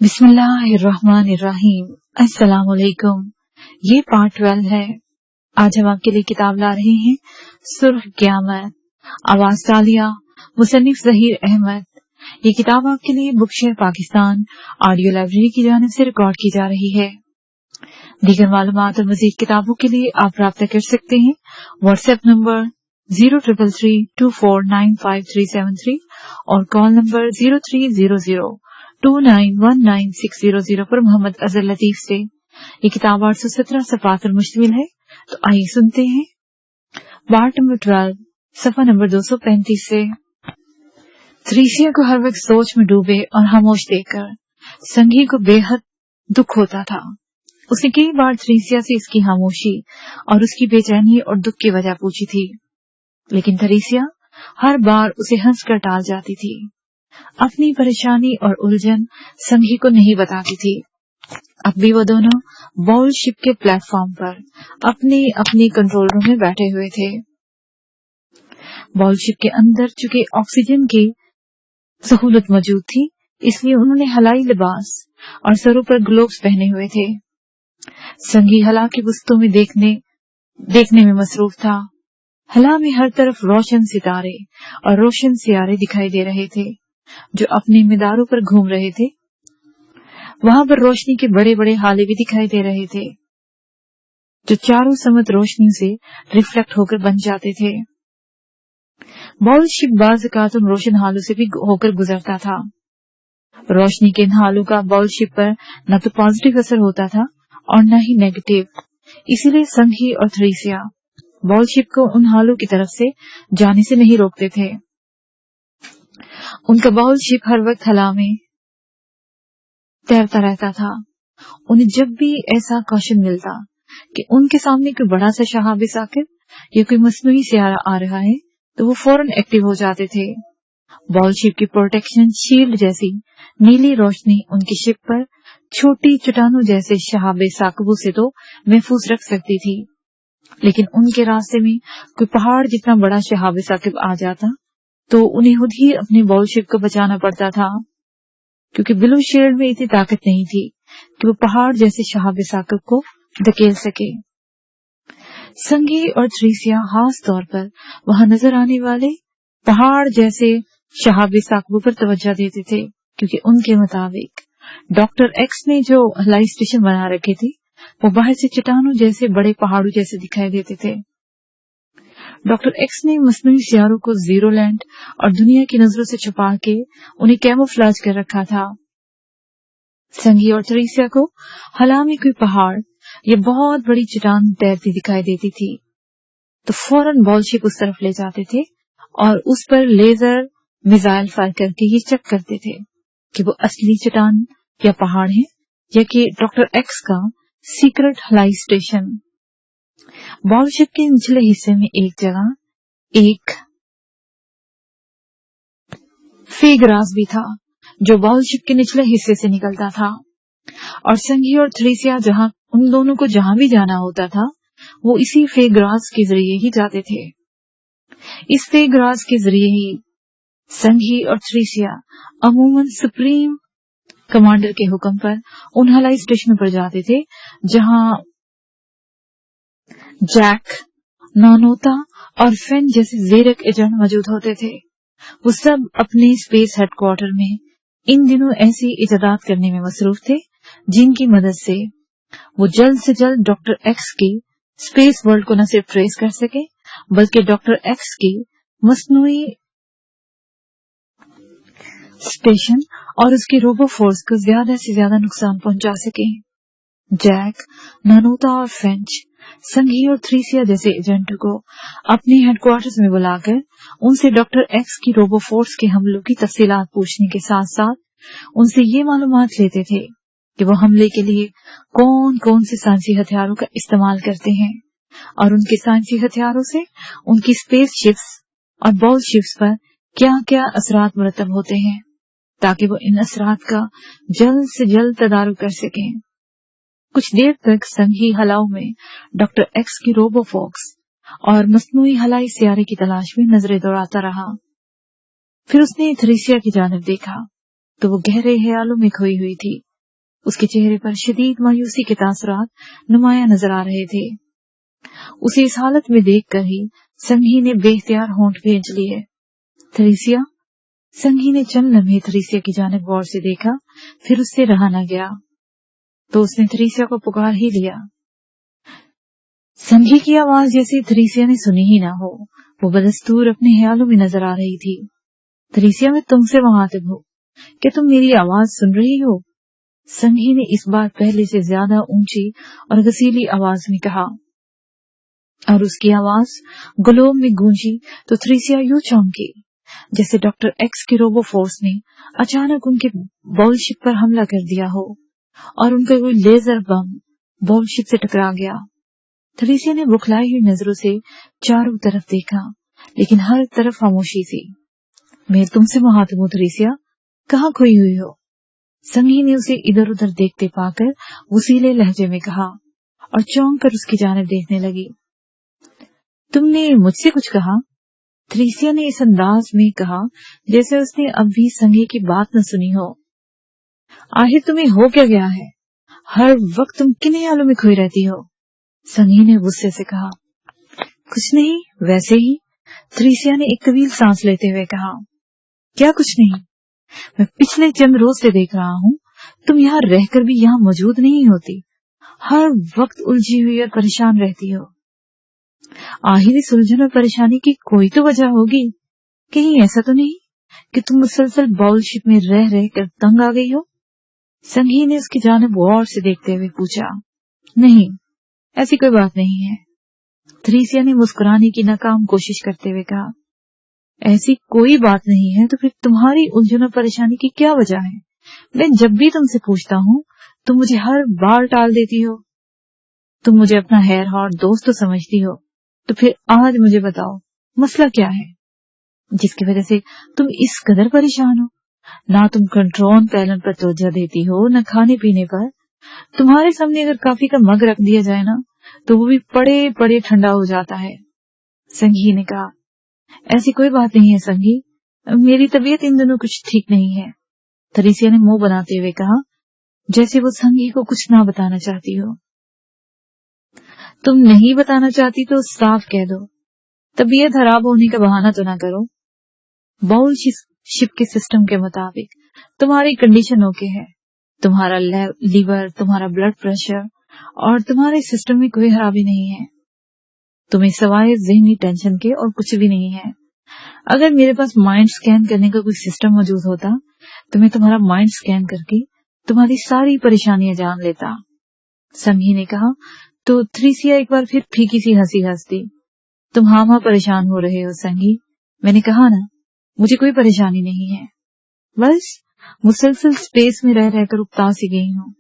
बिस्मिल्लाहिर्रहमानिर्रहीम। अस्सलाम वालेकुम। ये पार्ट 12 है। आज हम आपके लिए किताब ला रहे हैं सुर्ख क़यामत। आवाज तालिया, मुसन्निफ ज़हीर अहमद। ये किताब आपके लिए book share Pakistan audio library की जानिब से रिकॉर्ड की जा रही है। दीगर मालूमात और मजीद किताबों के लिए आप राब्ता कर सकते हैं व्हाट्सएप नंबर 0333249533 और कॉल नंबर 0300291960 पर मोहम्मद अजहर लतीफ से। ये किताब 817 सफ़हात पर मुश्तमिल है। तो आइए सुनते हैं पार्ट नंबर 12 सफ़ा नंबर 235 से। थ्रीसिया को हर वक्त सोच में डूबे और खामोश देखकर संगी को बेहद दुख होता था। उसने कई बार थ्रीसिया से इसकी खामोशी और उसकी बेचैनी और दुख की वजह पूछी थी, लेकिन थ्रीसिया हर बार उसे हंसकर टाल जाती थी। अपनी परेशानी और उलझन संगी को नहीं बताती थी। अब भी वो दोनों बाउल शिप के प्लेटफॉर्म पर अपने अपने कंट्रोल रूम में बैठे हुए थे। बाउल शिप के अंदर चूंकि ऑक्सीजन की सहूलत मौजूद थी, इसलिए उन्होंने हलाई लिबास और सरों पर ग्लोव्स पहने हुए थे। संगी हला की वस्तुओं में देखने में मसरूफ था। हला में हर तरफ रोशन सितारे और रोशन सियारे दिखाई दे रहे थे जो अपने मीनारों पर घूम रहे थे। वहां पर रोशनी के बड़े बड़े हाले भी दिखाई दे रहे थे जो चारों समत रोशनी से रिफ्लेक्ट होकर बन जाते थे। बाउल शिप बाज़ औक़ात उन रोशन हालों से भी होकर गुजरता था। रोशनी के इन हालों का बाउल शिप पर न तो पॉजिटिव असर होता था और न ही नेगेटिव। इसीलिए संगी और थ्रीसिया बाउल शिप को उन हालों की तरफ से जाने से नहीं रोकते थे। उनका बाउल शिप हर वक्त हला में तैरता रहता था। उन्हें जब भी ऐसा कौशन मिलता कि उनके सामने कोई बड़ा सा शहाब साकिब या कोई मसनूई सियारा आ रहा है, तो वो फौरन एक्टिव हो जाते थे। बाउल शिप की प्रोटेक्शन शील्ड जैसी नीली रोशनी उनकी शिप पर छोटी चट्टानों जैसे शहाब साकिबों से तो महफूज रख सकती थी, लेकिन उनके रास्ते में कोई पहाड़ जितना बड़ा शहाब साकिब आ जाता तो उन्हें खुद ही अपने बाउल शिप को बचाना पड़ता था, क्योंकि ब्लू शील्ड में इतनी ताकत नहीं थी कि वो पहाड़ जैसे शहाब साकिब को धकेल सके। संगी और थ्रीसिया खास तौर पर वहां नजर आने वाले पहाड़ जैसे शहाब साकिबों पर तवज्जो देते थे, क्योंकि उनके मुताबिक डॉक्टर एक्स ने जो हवाई स्टेशन बना रखे थे वो बाहर से चट्टानों जैसे बड़े पहाड़ों जैसे दिखाई देते थे। डॉक्टर एक्स ने मसनूई सियारों को जीरो लैंड और दुनिया की नजरों से छुपा के उन्हें कैमोफ्लेज कर रखा था। संगी और थ्रीसिया को हला में कोई पहाड़ या बहुत बड़ी चट्टान तैरती दिखाई देती थी तो फौरन बाउल शिप उस तरफ ले जाते थे और उस पर लेजर मिसाइल फायर करके ये चेक करते थे कि वो असली चट्टान या पहाड़ है या कि डॉक्टर एक्स का सीक्रेट हवाई स्टेशन। बाउल शिप के निचले हिस्से में एक जगह एक फेगराज भी था जो बाउल शिप के निचले हिस्से से निकलता था, और संगी और थ्रीसिया उन दोनों को जहां भी जाना होता था वो इसी फेगराज के जरिए ही जाते थे। इस फेगराज के जरिए ही संगी और थ्रीसिया अमूमन सुप्रीम कमांडर के हुक्म पर उन हवाई स्टेशनों पर जाते थे जहां जैक, नानोता और फेन जैसे जेरक एजेंट मौजूद होते थे। वो सब अपने स्पेस हेडक्वार्टर में इन दिनों ऐसी इजादात करने में मसरूफ थे जिनकी मदद से वो जल्द से जल्द डॉक्टर एक्स की स्पेस वर्ल्ड को न सिर्फ ट्रेस कर सके बल्कि डॉक्टर एक्स की मसनूई स्टेशन और उसकी रोबो फोर्स को ज्यादा से ज्यादा नुकसान पहुंचा सके। जैक, नानोता और फ्रेंच संगी और थ्रीसिया जैसे एजेंटों को अपने हेडक्वार्टर्स में बुलाकर उनसे डॉक्टर एक्स की रोबो फोर्स के हमलों की तफसीलात पूछने के साथ साथ उनसे ये मालूमात लेते थे कि वो हमले के लिए कौन कौन से साइंसी हथियारों का इस्तेमाल करते हैं और उनके साइंसी हथियारों से उनकी स्पेस शिप्स और बाउल शिप्स पर क्या क्या असरात मुरतब होते हैं, ताकि वो इन असरात का जल्द से जल्द तदारुक कर सकें। कुछ देर तक संगी हलाओं में डॉक्टर एक्स की रोबो फोक्स और मसनूई हलाई सियारे की तलाश में नजरें दौड़ाता रहा। फिर उसने थ्रीसिया की जानिब देखा तो वो गहरे ख्यालों में खोई हुई थी उसके चेहरे पर शदीद मायूसी के तासुरात नुमाया नजर आ रहे थे। उसे इस हालत में देखकर ही संघी ने बेख्तियार होंठ भींच लिए। थ्रेसिया। संघी ने चंद लम्हे थ्रेसिया की जानिब गौर से देखा, फिर उससे रहा न गया तो उसने थ्रेसिया को पुकार ही लिया। संघी की आवाज जैसे थ्रेसिया ने सुनी ही ना हो, वो बदस्तूर अपने ख्यालों में नजर आ रही थी। थ्रेसिया, मैं तुमसे मुखातिब हूँ, क्या तुम मेरी आवाज सुन रही हो? संघी ने इस बार पहले से ज्यादा ऊंची और गसीली आवाज में कहा, और उसकी आवाज गुलोब में गूंजी तो थ्रेसिया यूं चौंकी जैसे डॉक्टर एक्स की रोबो फोर्स ने अचानक उनके बॉलशिप पर हमला कर दिया हो और उनका कोई लेजर बम बॉलशिप से टकरा गया। थ्रेसिया ने बुखलाई हुई नजरों से चारों तरफ देखा, लेकिन हर तरफ खामोशी थी। मैं तुमसे मुखातिब हूँ थ्रेसिया, कहाँ खोई हुई हो? संघी ने उसे इधर उधर देखते पाकर वसीले लहजे में कहा और चौंक कर उसकी जानिब देखने लगी। तुमने मुझसे कुछ कहा? थ्रेसिया ने इस अंदाज में कहा जैसे उसने अब भी संघी की बात न सुनी हो। आखिर तुम्हें हो क्या गया है? हर वक्त तुम किन ख्यालों में खोई रहती हो? संघी ने गुस्से से कहा। कुछ नहीं, वैसे ही, थ्रेसिया ने एक तवील सांस लेते हुए कहा। क्या कुछ नहीं? मैं पिछले चंद रोज से देख रहा हूँ, तुम यहाँ रहकर भी यहाँ मौजूद नहीं होती, हर वक्त उलझी हुई और परेशान रहती हो। आखिर इस उलझन और परेशानी की कोई तो वजह होगी। कहीं ऐसा तो नहीं कि तुम मुसलसल बॉलशिप में रह रह कर तंग आ गई हो? संघी ने उसकी जानिब गौर से देखते हुए पूछा। नहीं, ऐसी कोई बात नहीं है। थ्रेसिया ने मुस्कुराने की नाकाम कोशिश करते हुए कहा। ऐसी कोई बात नहीं है तो फिर तुम्हारी उलझन और परेशानी की क्या वजह है? मैं जब भी तुमसे पूछता हूँ तुम मुझे हर बार टाल देती हो। तुम मुझे अपना हैर और दोस्त तो समझती हो, तो फिर आज मुझे बताओ मसला क्या है जिसकी वजह से तुम इस कदर परेशान हो? ना तुम कंट्रोल पैनल पर तवज्जो देती हो, न खाने पीने पर। तुम्हारे सामने अगर कॉफी का मग रख दिया जाए ना तो वो भी पड़े पड़े ठंडा हो जाता है। संघी ने कहा। ऐसी कोई बात नहीं है संघी, मेरी तबीयत इन दिनों कुछ ठीक नहीं है। थ्रेसिया ने मुंह बनाते हुए कहा, जैसे वो संघी को कुछ ना बताना चाहती हो। तुम नहीं बताना चाहती तो साफ कह दो। तबीयत खराब होने का बहाना तो ना करो। बाउल शिप के सिस्टम के मुताबिक तुम्हारी कंडीशन ओके है। तुम्हारा लीवर, तुम्हारा ब्लड प्रेशर और तुम्हारे सिस्टम में कोई खराबी नहीं है। तुम्हें सवाए ज़हनी टेंशन के और कुछ भी नहीं है। अगर मेरे पास माइंड स्कैन करने का कोई सिस्टम मौजूद होता तो मैं तुम्हारा माइंड स्कैन करके तुम्हारी सारी परेशानियां जान लेता। संघी ने कहा तो थ्रेसिया एक बार फिर फीकी सी हंसी हंस दी। तुम हाँ परेशान हो रहे हो संघी, मैंने कहा ना मुझे कोई परेशानी नहीं है। बस मुसलसल स्पेस में रह रहकर उकता सी गई हूँ।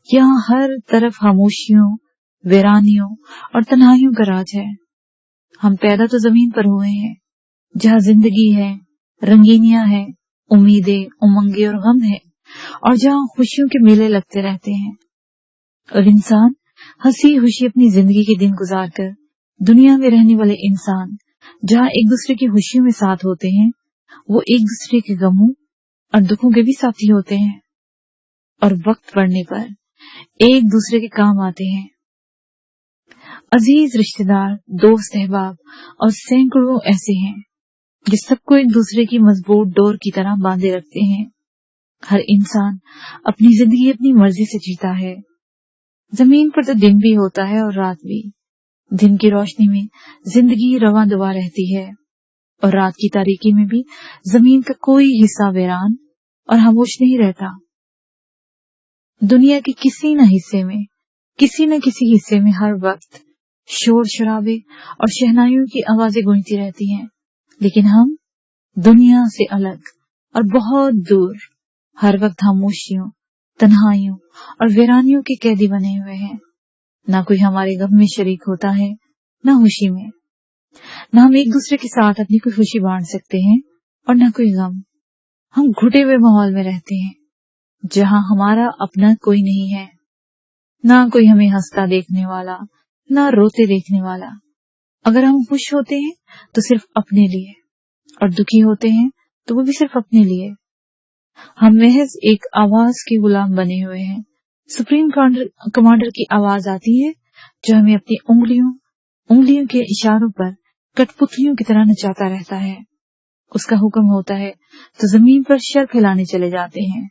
यहाँ हर तरफ खामोशियों, वीरानियों और तन्हाइयों का राज है। हम पैदा तो जमीन पर हुए हैं जहाँ जिंदगी है, रंगीनियां है, उम्मीदें, उमंगे और गम है, और जहाँ खुशियों के मेले लगते रहते हैं। और इंसान हंसी खुशी अपनी जिंदगी के दिन गुजार कर दुनिया में रहने वाले इंसान जहाँ एक दूसरे की खुशियों में साथ होते हैं, वो एक दूसरे के गमों और दुखों के भी साथी होते हैं और वक्त पड़ने पर एक दूसरे के काम आते हैं। अजीज रिश्तेदार, दोस्त, अहबाब और सैकड़ों ऐसे हैं जो सबको एक दूसरे की मजबूत डोर की तरह बांधे रखते हैं। हर इंसान अपनी जिंदगी अपनी मर्जी से जीता है। जमीन पर तो दिन भी होता है और रात भी। दिन की रोशनी में जिंदगी रवां दवा रहती है और रात की तारीकी में भी जमीन का कोई हिस्सा वीरान और खामोश नहीं रहता। दुनिया के किसी न किसी हिस्से में हर वक्त शोर शराबे और शहनाइयों की आवाजें गूंजती रहती हैं, लेकिन हम दुनिया से अलग और बहुत दूर हर वक्त खामोशियों, तन्हाइयों और वीरानियों के कैदी बने हुए हैं। ना कोई हमारे गम में शरीक होता है, ना खुशी में। ना हम एक दूसरे के साथ अपनी कोई खुशी बांट सकते हैं और ना कोई गम। हम घुटे हुए माहौल में रहते हैं जहाँ हमारा अपना कोई नहीं है। ना कोई हमें हंसता देखने वाला, ना रोते देखने वाला। अगर हम खुश होते हैं तो सिर्फ अपने लिए, और दुखी होते हैं तो वो भी सिर्फ अपने लिए। हम महज एक आवाज के गुलाम बने हुए हैं सुप्रीम कमांडर की आवाज आती है जो हमें अपनी उंगलियों के इशारों पर कठपुतलियों की तरह नचाता रहता है। उसका हुक्म होता है तो जमीन पर शर फैलाने चले जाते हैं।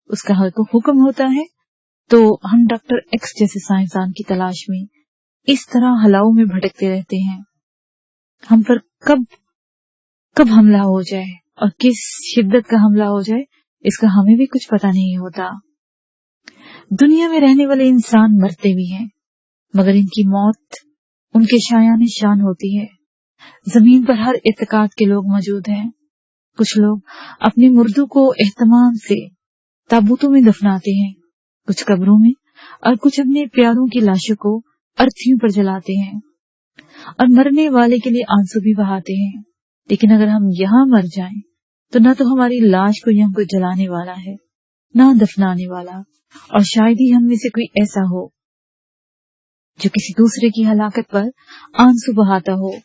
उसका हुक्म होता है तो हम डॉक्टर एक्स जैसे साइंसदान की तलाश में इस तरह हलाओं में भटकते रहते हैं। हम पर कब हमला हो जाए और किस शिद्दत का हमला हो जाए इसका हमें भी कुछ पता नहीं होता। दुनिया में रहने वाले इंसान मरते भी हैं, मगर इनकी मौत उनके शायाने शान होती है। जमीन पर हर इत्तेकाद के लोग मौजूद हैं। कुछ लोग अपने मुर्दों को एहतमाम से ताबूतों में दफनाते हैं, कुछ कब्रों में, और कुछ अपने प्यारों की लाशों को अर्थियों पर जलाते हैं और मरने वाले के लिए आंसू भी बहाते हैं। लेकिन अगर हम यहाँ मर जाएं, तो न तो हमारी लाश को यहाँ कोई जलाने वाला है, न दफनाने वाला, और शायद ही हम में से कोई ऐसा हो जो किसी दूसरे की हलाकत पर आंसू बहाता हो।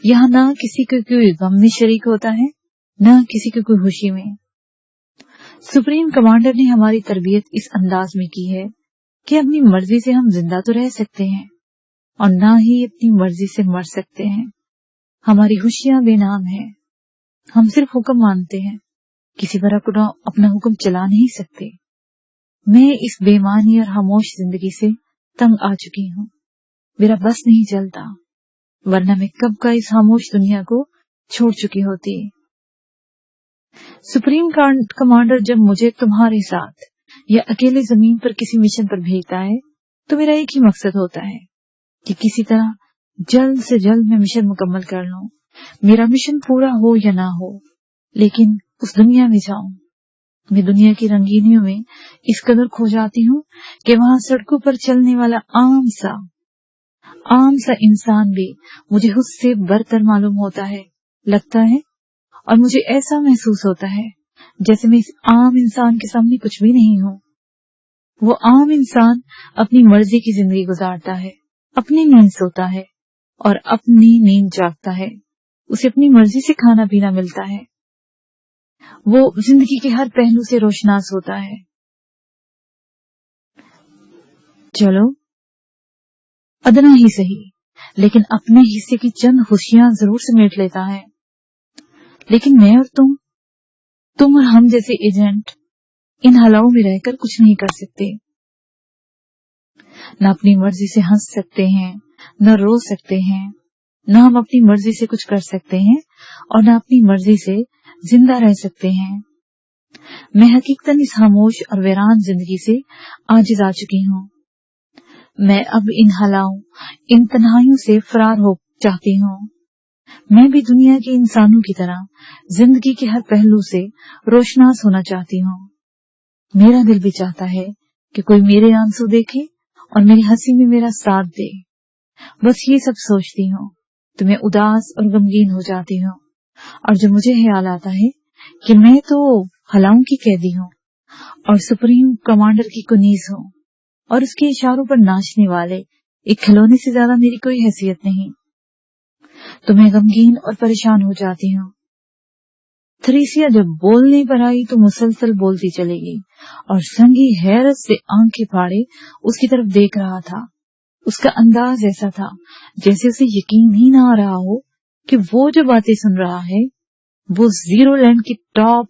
यहाँ न किसी को कोई गम में शरीक होता है, न किसी को कोई खुशी में। सुप्रीम कमांडर ने हमारी तरबियत इस अंदाज में की है कि अपनी मर्जी से हम जिंदा तो रह सकते हैं और न ही अपनी मर्जी से मर सकते हैं। हमारी खुशियां बेनाम है। हम सिर्फ हुक्म मानते हैं, किसी पर अपना हुक्म चला नहीं सकते। मैं इस बेमानी और खामोश जिंदगी से तंग आ चुकी हूँ। मेरा बस नहीं चलता, वरना मैं कब का इस खामोश दुनिया को छोड़ चुकी होती। सुप्रीम कमांडर जब मुझे तुम्हारे साथ या अकेले जमीन पर किसी मिशन पर भेजता है तो मेरा एक ही मकसद होता है कि किसी तरह जल्द से जल्द मैं मिशन मुकम्मल कर लूं। मेरा मिशन पूरा हो या ना हो, लेकिन उस दुनिया में जाऊं। मैं दुनिया की रंगीनियों में इस कदर खो जाती हूँ कि वहां सड़कों पर चलने वाला आम सा इंसान भी मुझे उससे बरतर मालूम होता है, लगता है, और मुझे ऐसा महसूस होता है जैसे मैं इस आम इंसान के सामने कुछ भी नहीं हूँ। वो आम इंसान अपनी मर्जी की जिंदगी गुजारता है, अपनी नींद सोता है और अपनी नींद जागता है। उसे अपनी मर्जी से खाना पीना मिलता है। वो जिंदगी के हर पहलू से रोशनास होता है। चलो, अदना ही सही, लेकिन अपने हिस्से की चंद खुशियां जरूर समेट लेता है। लेकिन मैं और तुम और हम जैसे एजेंट इन हालातों में रहकर कुछ नहीं कर सकते। न अपनी मर्जी से हंस सकते हैं, न रो सकते हैं, न हम अपनी मर्जी से कुछ कर सकते हैं और न अपनी मर्जी से जिंदा रह सकते हैं। मैं हकीकतन इस खामोश और वीरान जिंदगी से आजिज आ चुकी हूँ। मैं अब इन हलाओं, इन तन्हाइयों से फरार हो चाहती हूँ। मैं भी दुनिया के इंसानों की तरह जिंदगी के हर पहलू से रोशनास होना चाहती हूँ। मेरा दिल भी चाहता है कि कोई मेरे आंसू देखे और मेरी हंसी में मेरा साथ दे। बस ये सब सोचती हूँ तो मैं उदास और गमगीन हो जाती हूँ, और जब मुझे ख्याल आता है कि मैं तो हलाओं की कैदी हूँ और सुप्रीम कमांडर की कुनीज हूँ और उसके इशारों पर नाचने वाले एक खिलौने से ज्यादा मेरी कोई हैसियत नहीं, तो मैं गमगीन और परेशान हो जाती हूँ। थ्रेसिया जब बोलने पर आई तो मुसलसल बोलती चलेगी और संगी हैरत से आंखें फाड़े उसकी तरफ देख रहा था। उसका अंदाज ऐसा था जैसे उसे यकीन ही ना आ रहा हो कि वो जो बातें सुन रहा है वो जीरो लैंड की top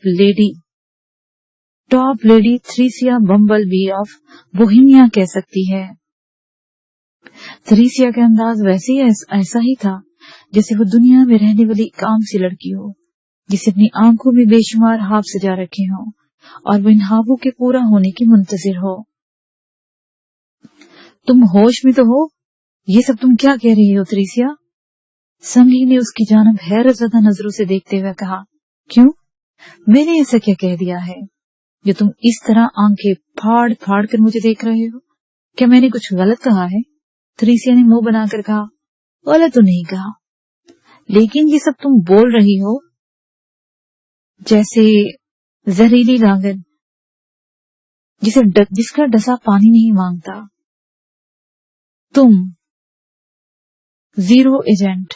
lady Thresia bumble B of Bohemia कह सकती है। थ्रेसिया का अंदाज वैसे ही ऐसा ही था जैसे वो दुनिया में रहने वाली एक आम सी लड़की हो जिसे अपनी आंखों में बेशुमार ख्वाब सजा रखे हों और वो इन ख्वाबों के पूरा होने की मुंतजिर हो। तुम होश में तो हो? ये सब तुम क्या कह रही हो थ्रेसिया? संगी ने उसकी जानब हैरत ज़दा नजरों से देखते हुए कहा। क्यों, मैंने ऐसा क्या कह दिया है जो तुम इस तरह आंखें फाड़ फाड़ कर मुझे देख रहे हो? क्या मैंने कुछ गलत कहा है? थ्रेसिया ने मुंह बनाकर कहा। गलत तो नहीं कहा, लेकिन ये सब तुम बोल रही हो जैसे जहरीली लागन जिसका डसा पानी नहीं मांगता। तुम जीरो एजेंट,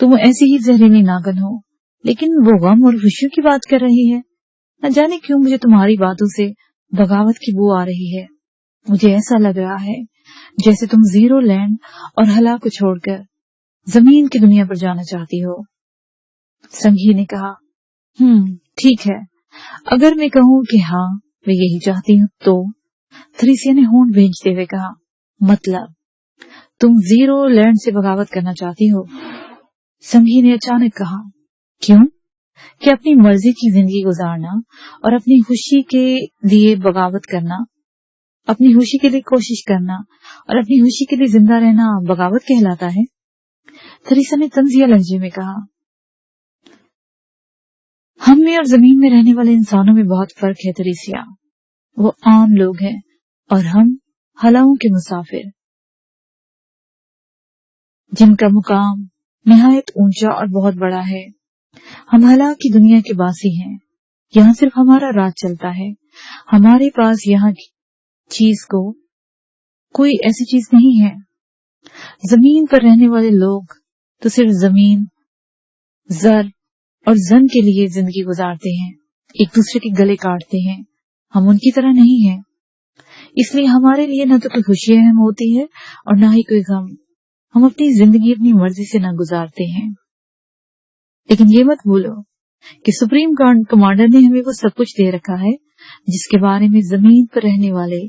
तुम ऐसी ही जहरीली नागन हो, लेकिन वो गम और खुशियों की बात कर रही है। न जाने क्यों मुझे तुम्हारी बातों से बगावत की बू आ रही है। मुझे ऐसा लग रहा है जैसे तुम जीरो लैंड और हला को छोड़कर जमीन की दुनिया पर जाना चाहती हो। संघी ने कहा, ठीक है, अगर मैं कहूँ कि हाँ मैं यही चाहती हूँ तो। थ्रेसिया ने होंठ भींचते हुए कहा, मतलब तुम जीरो लैंड से बगावत करना चाहती हो? संघी ने अचानक कहा, क्यों? कि अपनी मर्जी की जिंदगी गुजारना और अपनी खुशी के लिए बगावत करना, अपनी खुशी के लिए कोशिश करना और अपनी खुशी के लिए जिंदा रहना बगावत कहलाता है? थ्रेसिया ने तंजिया लहजे में कहा, हम में और जमीन में रहने वाले इंसानों में बहुत फर्क है थ्रेसिया। वो आम लोग हैं और हम हलाओं के मुसाफिर, जिनका मुकाम निहायत ऊंचा और बहुत बड़ा है। हम हला की दुनिया के वासी हैं। यहाँ सिर्फ हमारा राज चलता है। हमारे पास यहाँ की चीज को कोई ऐसी चीज नहीं है। जमीन पर रहने वाले लोग तो सिर्फ जमीन, जर और जन के लिए जिंदगी गुजारते हैं, एक दूसरे के गले काटते हैं। हम उनकी तरह नहीं हैं, इसलिए हमारे लिए न तो कोई खुशी अहम होती है और न ही कोई गम। हम अपनी जिंदगी अपनी मर्जी से न गुजारते हैं। लेकिन ये मत भूलो कि सुप्रीम कमांडर ने हमें वो सब कुछ दे रखा है जिसके बारे में जमीन पर रहने वाले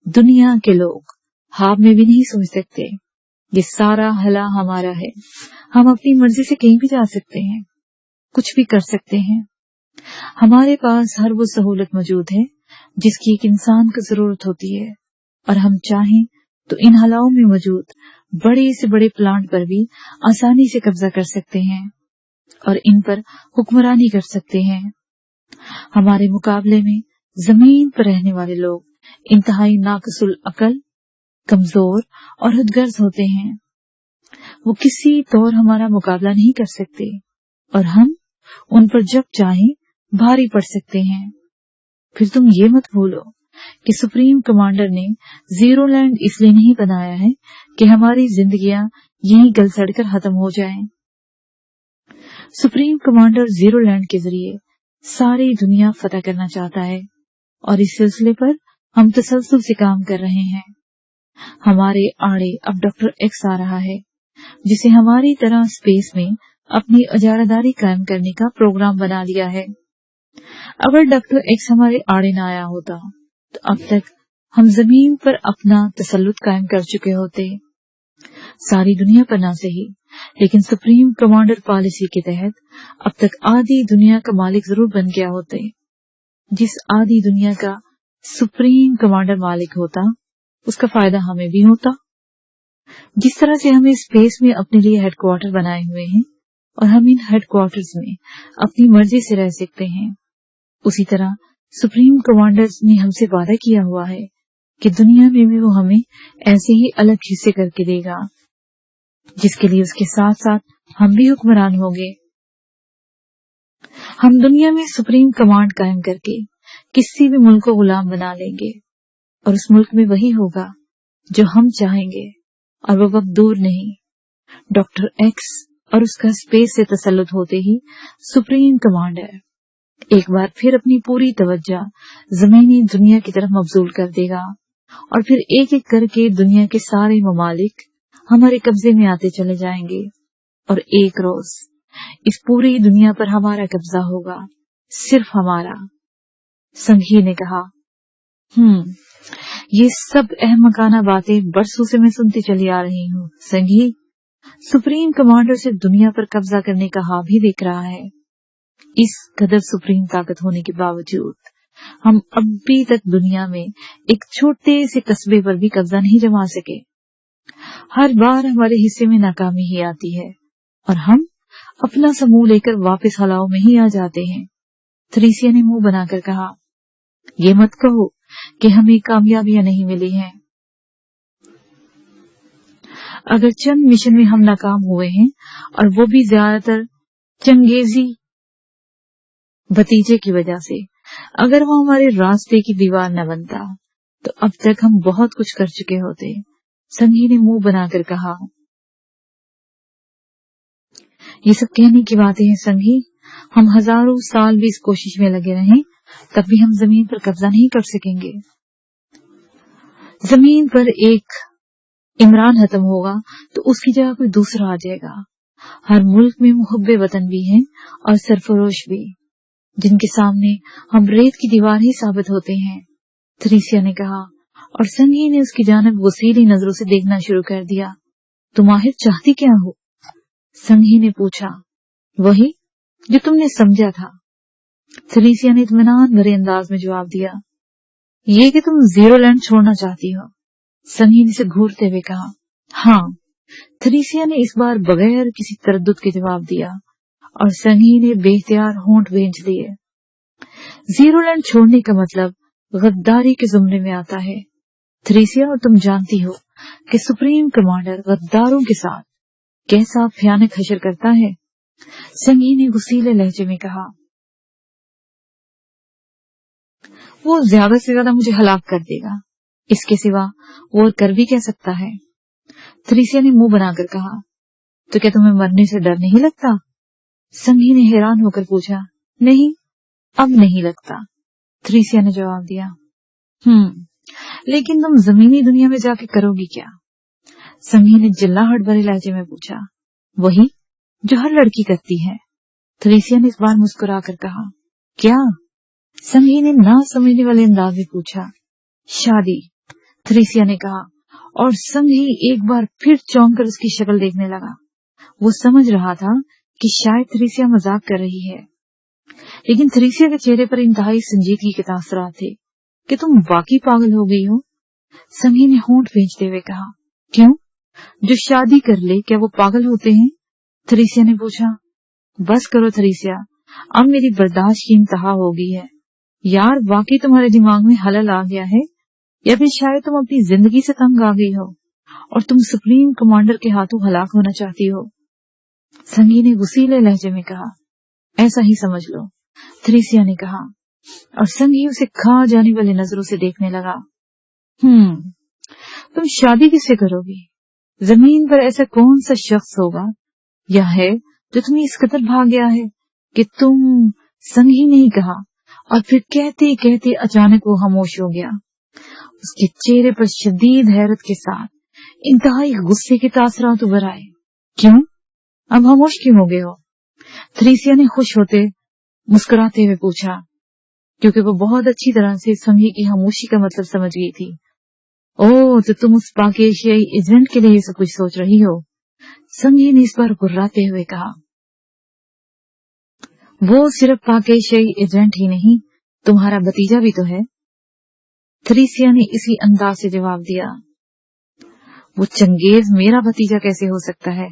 दुनिया के लोग ख्वाब में भी नहीं सोच सकते। ये सारा हला हमारा है। हम अपनी मर्जी से कहीं भी जा सकते हैं, कुछ भी कर सकते हैं। हमारे पास हर वो सहूलत मौजूद है जिसकी एक इंसान को जरूरत होती है, और हम चाहें तो इन हलाओं में मौजूद बड़े से बड़े प्लांट पर भी आसानी से कब्जा कर सकते हैं और इन पर हुक्मरानी कर सकते हैं। हमारे मुकाबले में जमीन पर रहने वाले लोग इंतहाई नाकसुल अकल, कमजोर और हदगर्ज होते हैं। वो किसी तौर हमारा मुकाबला नहीं कर सकते और हम उन पर जब चाहें भारी पड़ सकते हैं। फिर तुम ये मत भूलो कि सुप्रीम कमांडर ने जीरो लैंड इसलिए नहीं बनाया है कि हमारी जिंदगियां यहीं गल सड़कर खत्म हो जाएं। सुप्रीम कमांडर जीरो लैंड के जरिए सारी दुनिया फतह करना चाहता है और इस सिलसिले पर हम तसलसल से काम कर रहे हैं। हमारे आड़े अब डॉक्टर एक्स आ रहा है, जिसे हमारी तरह स्पेस में अपनी इजारादारी कायम करने का प्रोग्राम बना लिया है। अगर डॉक्टर एक्स हमारे आड़े न आया होता तो अब तक हम जमीन पर अपना तसल्लुत कायम कर चुके होते। सारी दुनिया पर ना सही, लेकिन सुप्रीम कमांडर पॉलिसी के तहत अब तक आधी दुनिया का मालिक जरूर बन गया होते। जिस आधी दुनिया का सुप्रीम कमांडर मालिक होता, उसका फायदा हमें भी होता। जिस तरह से हमें स्पेस में अपने लिए हेडक्वार्टर बनाए हुए हैं और हम इन हेडक्वार्टर्स में अपनी मर्जी से रह सकते हैं, उसी तरह सुप्रीम कमांडर ने हमसे वादा किया हुआ है कि दुनिया में भी वो हमें ऐसे ही अलग हिस्से करके देगा, जिसके लिए उसके साथ साथ हम भी हुक्मरान होंगे। हम दुनिया में सुप्रीम कमांड कायम करके किसी भी मुल्क को गुलाम बना लेंगे और उस मुल्क में वही होगा जो हम चाहेंगे, और वो वक्त दूर नहीं। डॉक्टर एक्स और उसका स्पेस से तसल्लुत होते ही सुप्रीम कमांडर एक बार फिर अपनी पूरी तवज्जो जमीनी दुनिया की तरफ मबजूल कर देगा और फिर एक एक करके दुनिया के सारे ममालिक हमारे कब्जे में आते चले जाएंगे और एक रोज इस पूरी दुनिया पर हमारा कब्जा होगा, सिर्फ हमारा। संघी ने कहा, ये सब अहमकाना बातें बरसों से मैं सुनती चली आ रही हूँ। संघी, सुप्रीम कमांडर से दुनिया पर कब्जा करने का ख्वाब भी देख रहा है। इस कदर सुप्रीम ताकत होने के बावजूद हम अभी तक दुनिया में एक छोटे से कस्बे पर भी कब्जा नहीं जमा सके। हर बार हमारे हिस्से में नाकामी ही आती है और हम अपना समूह लेकर वापस हलाओं में ही आ जाते हैं। थ्रेसिया ने मुंह बनाकर कहा, ये मत कहो कि हमें कामयाबियां नहीं मिली हैं। अगर चंद मिशन में हम नाकाम हुए हैं, और वो भी ज्यादातर चंगेजी भतीजे की वजह से, अगर वो हमारे रास्ते की दीवार न बनता तो अब तक हम बहुत कुछ कर चुके होते। संघी ने मुंह बनाकर कहा, ये सब कहने की बातें हैं संघी। हम हजारों साल भी इस कोशिश में लगे रहें, तब भी हम जमीन पर कब्जा नहीं कर सकेंगे। जमीन पर एक इमरान खत्म होगा तो उसकी जगह कोई दूसरा आ जाएगा। हर मुल्क में मुहब्बे वतन भी हैं और सरफरोश भी, जिनके सामने हम रेत की दीवार ही साबित होते हैं। थ्रीसिया ने कहा, और संगी ने उसकी जानिब वसीली नजरों से देखना शुरू कर दिया। तुम आखिर चाहती क्या हो? संगी ने पूछा। वही जो तुमने समझा था। थ्रीसिया ने इत्मीनान भरे अंदाज में जवाब दिया। ये कि तुम जीरो लैंड छोड़ना चाहती हो? संगी ने इसे घूरते हुए कहा। हाँ, थ्रीसिया ने इस बार बगैर किसी तरद्दुद के जवाब दिया और संगी ने बेख्तियार होंठ भींच लिए। जीरो लैंड छोड़ने का मतलब गद्दारी के जुमरे में आता है थ्रीसिया, और तुम जानती हो कि सुप्रीम कमांडर गद्दारों के साथ कैसा भयानक हशर करता है। संगी ने गुस्सीले लहजे में कहा। वो ज्यादा से ज्यादा मुझे हलाक कर देगा, इसके सिवा वो और कर भी क्या सकता है? थ्रीसिया ने मुंह बनाकर कहा। तो क्या तुम्हें मरने से डर नहीं लगता? संगी ने हैरान होकर पूछा। नहीं, अब नहीं लगता, थ्रीसिया ने जवाब दिया। लेकिन तुम जमीनी दुनिया में जाके करोगी क्या? संगी ने जिल्लाहट भरे लहजे में पूछा। वही जो हर लड़की करती है, थ्रीसिया ने इस बार मुस्कुरा कर कहा। क्या? संगी ने ना समझने वाले अंदाज में पूछा। शादी, थ्रीसिया ने कहा, और संगी एक बार फिर चौंक कर उसकी शक्ल देखने लगा। वो समझ रहा था कि शायद थ्रीसिया मजाक कर रही है, लेकिन थ्रीसिया के चेहरे पर इंतहाई संजीदगी के तासरात थे। कि तुम वाकई पागल हो गई हो? संगी ने होंठ भींचते हुए कहा। क्यों, जो शादी कर ले क्या वो पागल होते हैं? थ्रीसिया ने पूछा। बस करो थ्रीसिया, अब मेरी बर्दाश्त की इंतहा हो गई है। यार, वाकई तुम्हारे दिमाग में हलल आ गया है, या फिर शायद तुम अपनी जिंदगी से तंग आ गई हो और तुम सुप्रीम कमांडर के हाथों हलाक होना चाहती हो। संगी ने गुस्सीले लहजे में कहा। ऐसा ही समझ लो, थ्रीसिया ने कहा, और संगी उसे खा जाने वाली नजरों से देखने लगा। तुम शादी किससे करोगी? जमीन पर ऐसा कौन सा शख्स होगा या है जो तुम्हें इस कदर भाग गया है कि तुम? संगी ने ही कहा, और फिर कहते कहते अचानक वो खामोश हो गया। उसके चेहरे पर शदीद हैरत के साथ इंतहाई गुस्से के तासरात उभर आए। क्यों, अब खामोश क्यों हो गए हो? थ्रीसिया ने खुश होते मुस्कुराते हुए पूछा, क्योंकि वो बहुत अच्छी तरह से संगी की खामोशी का मतलब समझ गई थी। ओह, तो तुम उस पाक एशियाई एजेंट के लिए सब कुछ सोच रही हो? संगी ने इस बार गुर्राते हुए कहा। वो सिर्फ पाक एशियाई एजेंट ही नहीं, तुम्हारा भतीजा भी तो है। थ्रीसिया ने इसी अंदाज से जवाब दिया। वो चंगेज मेरा भतीजा कैसे हो सकता है?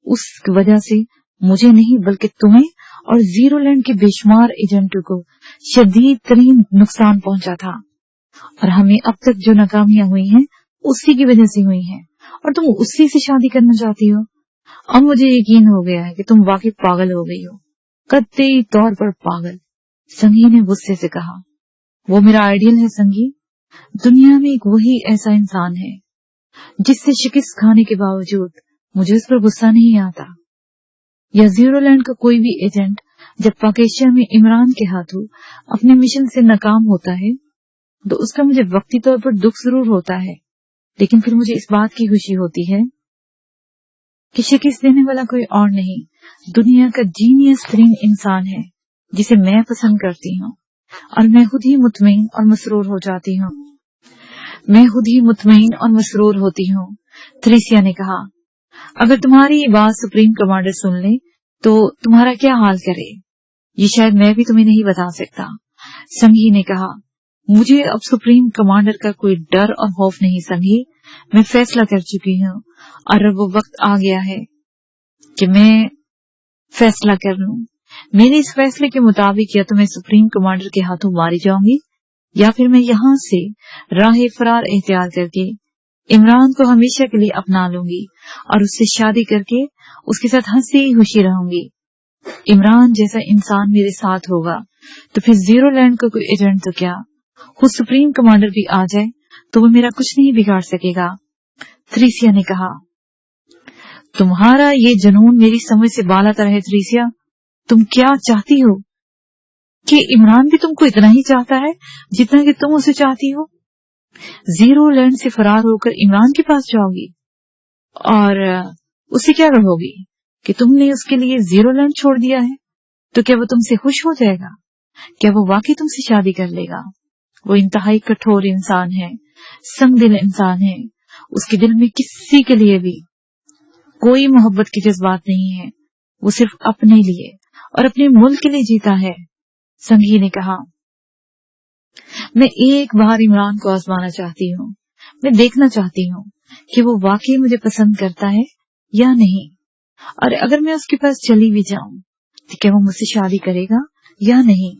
उस वजह से मुझे नहीं बल्कि तुम्हें और जीरो लैंड के बेशुमार एजेंटों को शदीद तरीन नुकसान पहुंचा था, और हमें अब तक जो नाकामियां हुई हैं उसी की वजह से हुई हैं, और तुम उसी से शादी करना चाहती हो। अब मुझे यकीन हो गया है कि तुम वाकई पागल हो गई हो, कतई तौर पर पागल। संगी ने गुस्से से कहा। वो मेरा आइडियल है संगी। दुनिया में एक वही ऐसा इंसान है जिससे शिकस्त खाने के बावजूद मुझे उस पर गुस्सा नहीं आता। या जीरो लैंड का कोई भी एजेंट जब पाक एशिया में इमरान के हाथों अपने मिशन से नाकाम होता है तो उसका मुझे वक्ती तौर पर दुख जरूर होता है, लेकिन फिर मुझे इस बात की खुशी होती है कि शिकस्त देने वाला कोई और नहीं, दुनिया का जीनियस तरीन इंसान है जिसे मैं पसंद करती हूँ, और मैं खुद ही मुतमईन और मसरूर हो जाती हूँ। मैं खुद ही मुतमईन और मसरूर होती हूँ। थ्रीसिया ने कहा। अगर तुम्हारी ये बात सुप्रीम कमांडर सुन ले तो तुम्हारा क्या हाल करे, ये शायद मैं भी तुम्हें नहीं बता सकता। संगी ने कहा। मुझे अब सुप्रीम कमांडर का कोई डर और खौफ नहीं संगी, मैं फैसला कर चुकी हूँ, और अब वो वक्त आ गया है कि मैं फैसला कर लूं। मेरे इस फैसले के मुताबिक या तो मैं सुप्रीम कमांडर के हाथों मारी जाऊंगी, या फिर मैं यहाँ से राह फरार इख्तियार करके इमरान को हमेशा के लिए अपना लूंगी और उससे शादी करके उसके साथ हंसी खुशी रहूंगी। इमरान जैसा इंसान मेरे साथ होगा तो फिर जीरो लैंड का कोई एजेंट तो क्या, खुद सुप्रीम कमांडर भी आ जाए तो वो मेरा कुछ नहीं बिगाड़ सकेगा। थ्रीसिया ने कहा। तुम्हारा ये जुनून मेरी समझ से बालातर है थ्रीसिया। तुम क्या चाहती हो कि इमरान भी तुमको इतना ही चाहता है जितना कि तुम उसे चाहती हो? जीरो लैंड से फरार होकर इमरान के पास जाओगी और उससे क्या कहोगी कि तुमने उसके लिए जीरो लैंड छोड़ दिया है? तो क्या वो तुमसे खुश हो जाएगा? क्या वो वाकई तुमसे शादी कर लेगा? वो इंतहाई कठोर इंसान है, संगदिल इंसान है। उसके दिल में किसी के लिए भी कोई मोहब्बत के जज्बात नहीं है। वो सिर्फ अपने लिए और अपने मुल्क के लिए जीता है। संगी ने कहा, मैं एक बार इमरान को आजमाना चाहती हूँ। मैं देखना चाहती हूँ कि वो वाकई मुझे पसंद करता है या नहीं, और अगर मैं उसके पास चली भी जाऊं तो क्या वो मुझसे शादी करेगा या नहीं।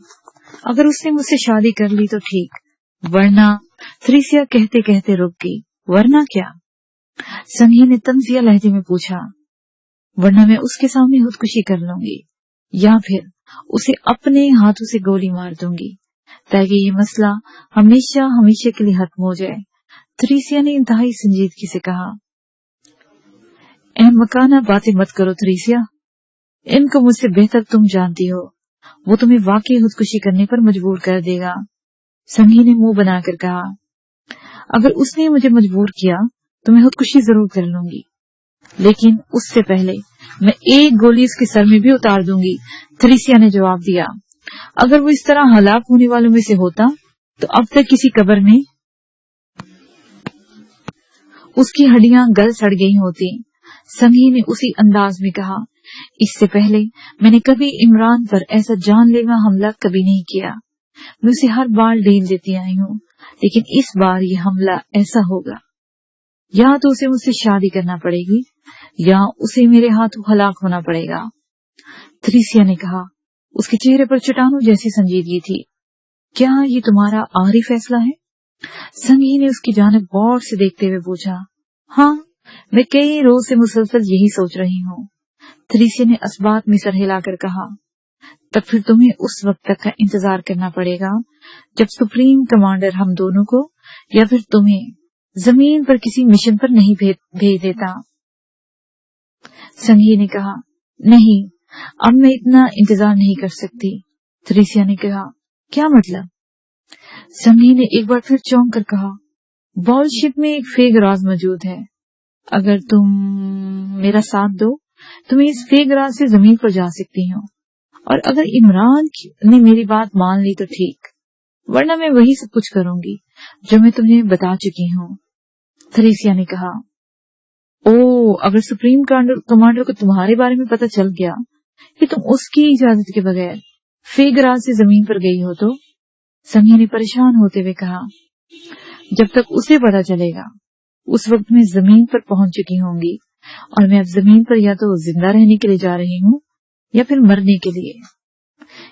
अगर उसने मुझसे शादी कर ली तो ठीक, वरना। थ्रीसिया कहते कहते रुक गई। वरना क्या? संगी ने तंजिया लहजे में पूछा। वरना मैं उसके सामने खुदकुशी कर लूंगी या फिर उसे अपने हाथों से गोली मार दूंगी ताकि ये मसला हमेशा हमेशा के लिए खत्म हो जाए। थ्रीसिया ने इंतहाई संजीदगी से कहा, अहमकाना बातें मत करो थ्रीसिया। इनको मुझसे बेहतर तुम जानती हो। वो तुम्हें वाकई खुदकुशी करने पर मजबूर कर देगा। संगी ने मुंह बनाकर कहा, अगर उसने मुझे मजबूर किया तो मैं खुदकुशी जरूर कर लूंगी, लेकिन उससे पहले मैं एक गोली उसके सर में भी उतार दूंगी। थ्रीसिया ने जवाब दिया, अगर वो इस तरह हलाक होने वालों में से होता तो अब तक किसी कब्र में उसकी हड्डियां गल सड़ गई होती। संगी ने उसी अंदाज में कहा, इससे पहले मैंने कभी इमरान पर ऐसा जानलेवा हमला कभी नहीं किया। मैं उसे हर बार ढील देती आई हूँ, लेकिन इस बार ये हमला ऐसा होगा। या तो उसे मुझसे शादी करना पड़ेगी या उसे मेरे हाथों हलाक होना पड़ेगा। थ्रीसिया ने कहा, उसके चेहरे पर चट्टानों जैसी संजीदगी थी। क्या ये तुम्हारा आखिरी फैसला है? संगी ने उसकी जानिब गौर से देखते हुए पूछा। हाँ, मैं कई रोज से मुसलसल यही सोच रही हूँ। थ्रीसिया ने असबात में सर हिलाकर कहा, तब फिर तुम्हें उस वक्त तक का इंतजार करना पड़ेगा जब सुप्रीम कमांडर हम दोनों को या फिर तुम्हें जमीन पर किसी मिशन पर नहीं भेज देता। संगी ने कहा, नहीं, अब मैं इतना इंतजार नहीं कर सकती। थ्रीसिया ने कहा, क्या मतलब? संगी ने एक बार फिर चौंक कर कहा, बॉलशिप में एक फेक राज मौजूद है। अगर तुम मेरा साथ दो तो मैं इस फेक राज से जमीन पर जा सकती हूँ, और अगर इमरान ने मेरी बात मान ली तो ठीक, वरना मैं वही सब कुछ करूंगी जो मैं तुम्हें बता चुकी हूँ। थ्रीसिया ने कहा, ओ, अगर सुप्रीम कमांडर को तुम्हारे बारे में पता चल गया कि तुम उसकी इजाजत के बगैर फेक राज से जमीन पर गई हो तो? संगी ने परेशान होते हुए कहा, जब तक उसे पता चलेगा उस वक्त मैं जमीन पर पहुंच चुकी होंगी, और मैं अब जमीन पर या तो जिंदा रहने के लिए जा रही हूँ या फिर मरने के लिए।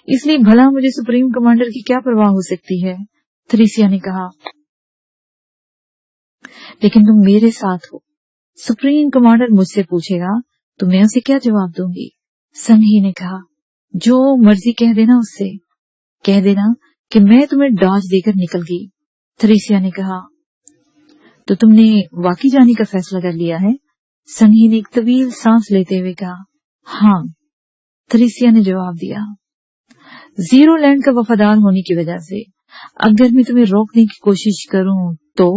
इसलिए भला मुझे सुप्रीम कमांडर की क्या परवाह हो सकती है? थ्रीसिया ने कहा, लेकिन तुम मेरे साथ हो। सुप्रीम कमांडर मुझसे पूछेगा तो मैं उसे क्या जवाब दूंगी? संगी ने कहा, जो मर्जी कह देना उससे। कह देना कि मैं तुम्हें डॉज देकर निकल गई। थ्रीसिया ने कहा, तो तुमने वाकई जाने का फैसला कर लिया है? संगी ने एक तवील सांस लेते हुए कहा, हाँ। थ्रीसिया ने जवाब दिया, जीरो लैंड का वफादार होने की वजह से अगर मैं तुम्हें रोकने की कोशिश करूं तो?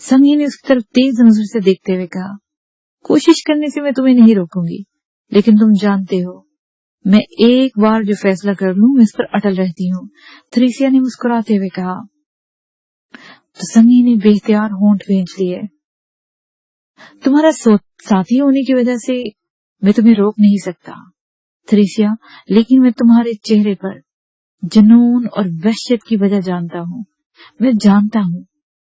संगी ने उसकी तरफ तेज नजर से देखते हुए कहा, कोशिश करने से मैं तुम्हें नहीं रोकूंगी, लेकिन तुम जानते हो मैं एक बार जो फैसला कर लूं मैं इस पर अटल रहती हूँ। थ्रीसिया ने मुस्कुराते हुए कहा। तो संगी ने बेख्तियार होंठ भींच लिए। तुम्हारा साथी होने की वजह से मैं तुम्हें रोक नहीं सकता थ्रीसिया, लेकिन मैं तुम्हारे चेहरे पर जुनून और वहशत की वजह जानता हूँ। मैं जानता हूँ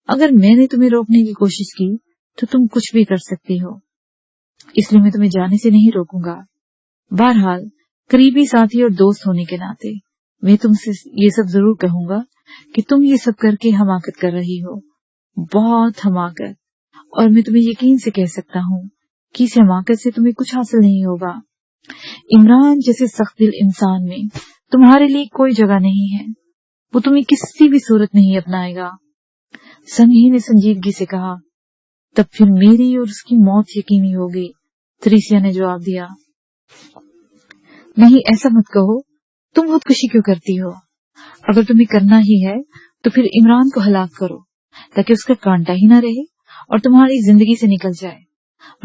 अगर मैंने तुम्हें रोकने की कोशिश की तो तुम कुछ भी कर सकती हो, इसलिए मैं तुम्हें जाने से नहीं रोकूंगा। बहरहाल करीबी साथी और दोस्त होने के नाते मैं तुमसे ये सब जरूर कहूंगा कि तुम ये सब करके हमाकत कर रही हो, बहुत हमाकत, और मैं तुम्हें यकीन से कह सकता हूँ कि इस हमाकत से तुम्हें कुछ हासिल नहीं होगा। इमरान जैसे सख्त दिल इंसान में तुम्हारे लिए कोई जगह नहीं है। वो तुम्हें किसी भी सूरत नहीं अपनाएगा। संगी ने संजीदगी से कहा, तब फिर मेरी और उसकी मौत यकीनी होगी। थ्रीसिया ने जवाब दिया, नहीं, ऐसा मत कहो। तुम खुदकुशी क्यों करती हो? अगर तुम्हें करना ही है तो फिर इमरान को हलाक करो ताकि उसका कांटा ही ना रहे और तुम्हारी जिंदगी से निकल जाए,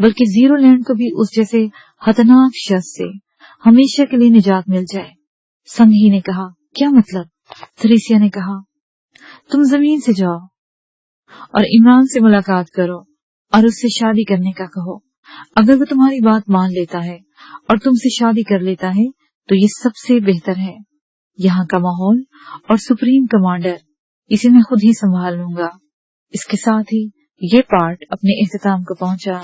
बल्कि जीरो लैंड को भी उस जैसे खतरनाक शख्स से हमेशा के लिए निजात मिल जाए। संगी ने कहा, क्या मतलब? थ्रेसिया ने कहा, तुम जमीन से जाओ और इमरान से मुलाकात करो और उससे शादी करने का कहो। अगर वो तुम्हारी बात मान लेता है और तुमसे शादी कर लेता है तो ये सबसे बेहतर है। यहाँ का माहौल और सुप्रीम कमांडर इसे मैं खुद ही संभाल लूंगा। इसके साथ ही ये पार्ट अपने इख्तिताम को पहुंचा।